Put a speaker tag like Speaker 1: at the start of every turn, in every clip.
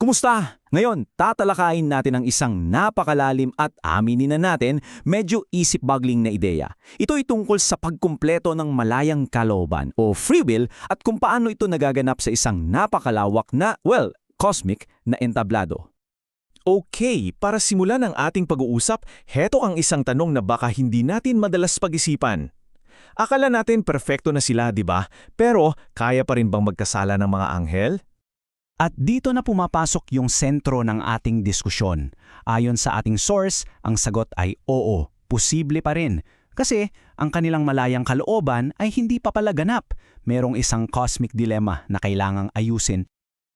Speaker 1: Kumusta? Ngayon, tatalakayin natin ang isang napakalalim at aminin na natin medyo isip-boggling na ideya. Ito ay tungkol sa pagkumpleto ng malayang kalooban o free will at kung paano ito nagaganap sa isang napakalawak na, cosmic na entablado.
Speaker 2: Okay, para simulan ang ating pag-uusap, heto ang isang tanong na baka hindi natin madalas pag-isipan. Akala natin perfecto na sila, di ba? Pero kaya pa rin bang magkasala ng mga anghel?
Speaker 3: At dito na pumapasok yung sentro ng ating diskusyon. Ayon sa ating source, ang sagot ay oo, posible pa rin. Kasi ang kanilang malayang kalooban ay hindi pa pala ganap. Merong isang cosmic dilemma na kailangang ayusin.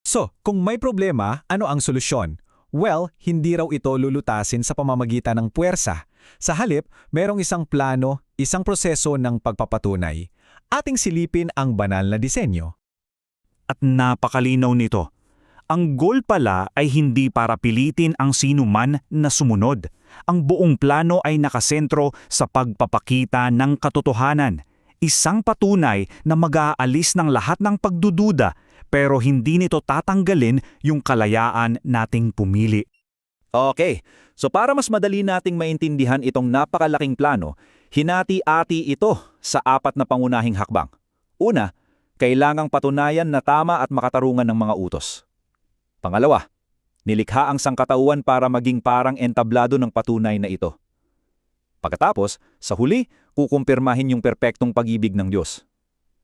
Speaker 4: So, kung may problema, ano ang solusyon? Well, hindi raw ito lulutasin sa pamamagitan ng puwersa. Sa halip, merong isang plano, isang proseso ng pagpapatunay. Ating silipin ang banal na disenyo.
Speaker 5: At napakalinaw nito. Ang goal pala ay hindi para pilitin ang sinuman na sumunod. Ang buong plano ay nakasentro sa pagpapakita ng katotohanan. Isang patunay na mag-aalis ng lahat ng pagdududa pero hindi nito tatanggalin yung kalayaan nating pumili.
Speaker 1: Okay, so para mas madali nating maintindihan itong napakalaking plano, hinati-ati ito sa 4 na pangunahing hakbang. Una, kailangang patunayan na tama at makatarungan ng mga utos. Pangalawa, nilikha ang sangkatauhan para maging parang entablado ng patunay na ito. Pagkatapos, sa huli, kukumpirmahin yung perpektong pag-ibig ng Diyos.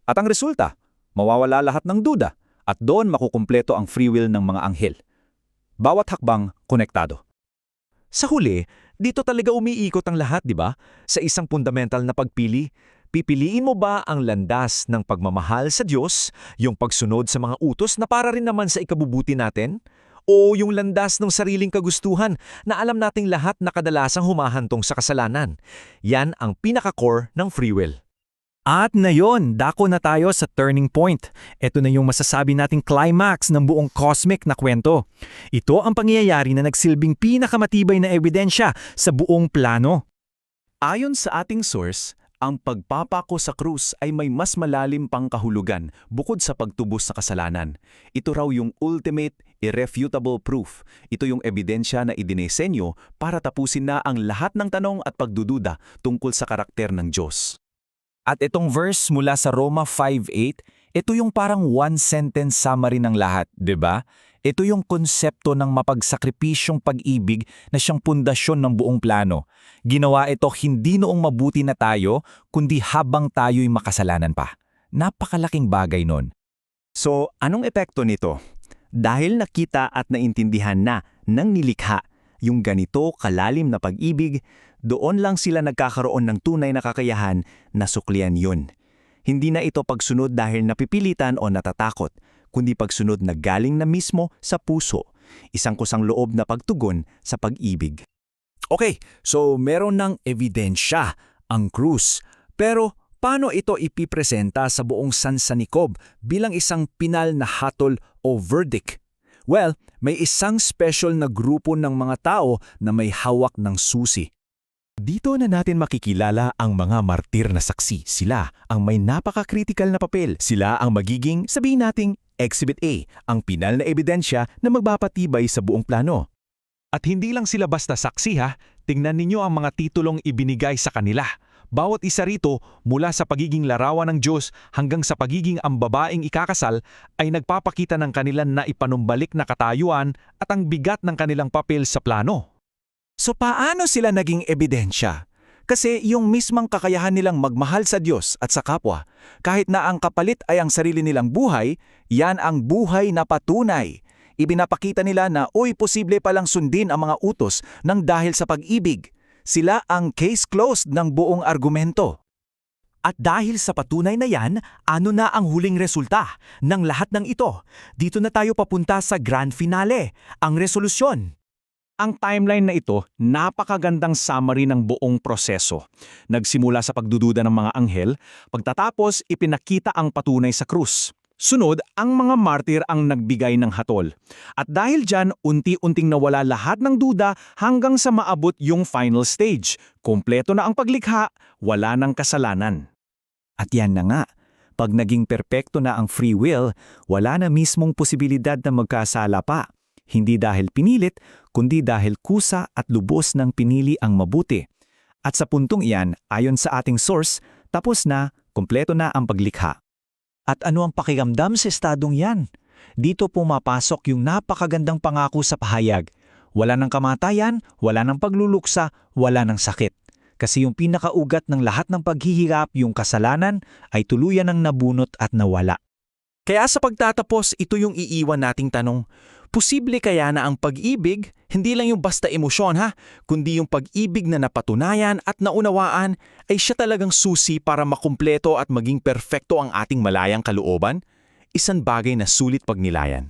Speaker 1: At ang resulta, mawawala lahat ng duda at doon makukumpleto ang free will ng mga anghel. Bawat hakbang, konektado.
Speaker 2: Sa huli, dito talaga umiikot ang lahat, di ba? Sa isang fundamental na pagpili. Pipiliin mo ba ang landas ng pagmamahal sa Diyos, yung pagsunod sa mga utos na para rin naman sa ikabubuti natin? O yung landas ng sariling kagustuhan na alam nating lahat na kadalasang humahantong sa kasalanan? Yan ang pinaka-core ng free will.
Speaker 4: At ngayon, dako na tayo sa turning point. Ito na yung masasabi nating climax ng buong cosmic na kwento. Ito ang pangyayari na nagsilbing pinakamatibay na ebidensya sa buong plano.
Speaker 2: Ayon sa ating source, ang pagpapako sa krus ay may mas malalim pang kahulugan bukod sa pagtubos sa kasalanan. Ito raw yung ultimate, irrefutable proof. Ito yung ebidensya na idinesenyo para tapusin na ang lahat ng tanong at pagdududa tungkol sa karakter ng Diyos.
Speaker 4: At itong verse mula sa Roma 5:8, ito yung parang one-sentence summary ng lahat, di ba? Ito yung konsepto ng mapagsakripisyong pag-ibig na siyang pundasyon ng buong plano. Ginawa ito hindi noong mabuti na tayo, kundi habang tayo'y makasalanan pa. Napakalaking bagay nun.
Speaker 2: So, anong epekto nito? Dahil nakita at naintindihan na ng nilikha yung ganito kalalim na pag-ibig, doon lang sila nagkakaroon ng tunay na kakayahan na suklian yun. Hindi na ito pagsunod dahil napipilitan o natatakot, kundi pagsunod na galing na mismo sa puso, isang kusang loob na pagtugon sa pag-ibig.
Speaker 4: Okay, so meron ng ebidensya ang krus. Pero paano ito ipipresenta sa buong sansanikob bilang isang pinal na hatol o verdict? Well, may isang special na grupo ng mga tao na may hawak ng susi. Dito na natin makikilala ang mga martir na saksi. Sila ang may napaka-critical na papel. Sila ang magiging, sabihin nating, Exhibit A, ang pinal na ebidensya na magpapatibay sa buong plano.
Speaker 6: At hindi lang sila basta saksi ha, tingnan ninyo ang mga titulong ibinigay sa kanila. Bawat isa rito, mula sa pagiging larawan ng Diyos hanggang sa pagiging ang babaeng ikakasal, ay nagpapakita ng kanilang naipanumbalik na katayuan at ang bigat ng kanilang papel sa plano.
Speaker 4: So paano sila naging ebidensya? Kasi yung mismang kakayahan nilang magmahal sa Diyos at sa kapwa, kahit na ang kapalit ay ang sarili nilang buhay, yan ang buhay na patunay. Ibinapakita nila na posible palang sundin ang mga utos ng dahil sa pag-ibig. Sila ang case closed ng buong argumento. At dahil sa patunay na yan, ano na ang huling resulta ng lahat ng ito? Dito na tayo papunta sa grand finale, ang resolusyon.
Speaker 5: Ang timeline na ito, napakagandang summary ng buong proseso. Nagsimula sa pagdududa ng mga anghel, pagtatapos ipinakita ang patunay sa krus. Sunod, ang mga martir ang nagbigay ng hatol. At dahil dyan, unti-unting nawala lahat ng duda hanggang sa maabot yung final stage. Kompleto na ang paglikha, wala ng kasalanan.
Speaker 4: At yan na nga, pag naging perpekto na ang free will, wala na mismong posibilidad na magkasala pa. Hindi dahil pinilit, kundi dahil kusa at lubos ng pinili ang mabuti. At sa puntong iyan, ayon sa ating source, tapos na, kumpleto na ang paglikha.
Speaker 2: At ano ang pakiramdam sa estadong yan? Dito pumapasok yung napakagandang pangako sa pahayag. Wala ng kamatayan, wala ng pagluluksa, wala ng sakit. Kasi yung pinakaugat ng lahat ng paghihirap, yung kasalanan, ay tuluyan ng nabunot at nawala.
Speaker 5: Kaya sa pagtatapos, ito yung iiwan nating tanong. Posible kaya na ang pag-ibig, hindi lang yung basta emosyon kundi yung pag-ibig na napatunayan at naunawaan ay siya talagang susi para makumpleto at maging perpekto ang ating malayang kalooban? Isang bagay na sulit pagnilayan.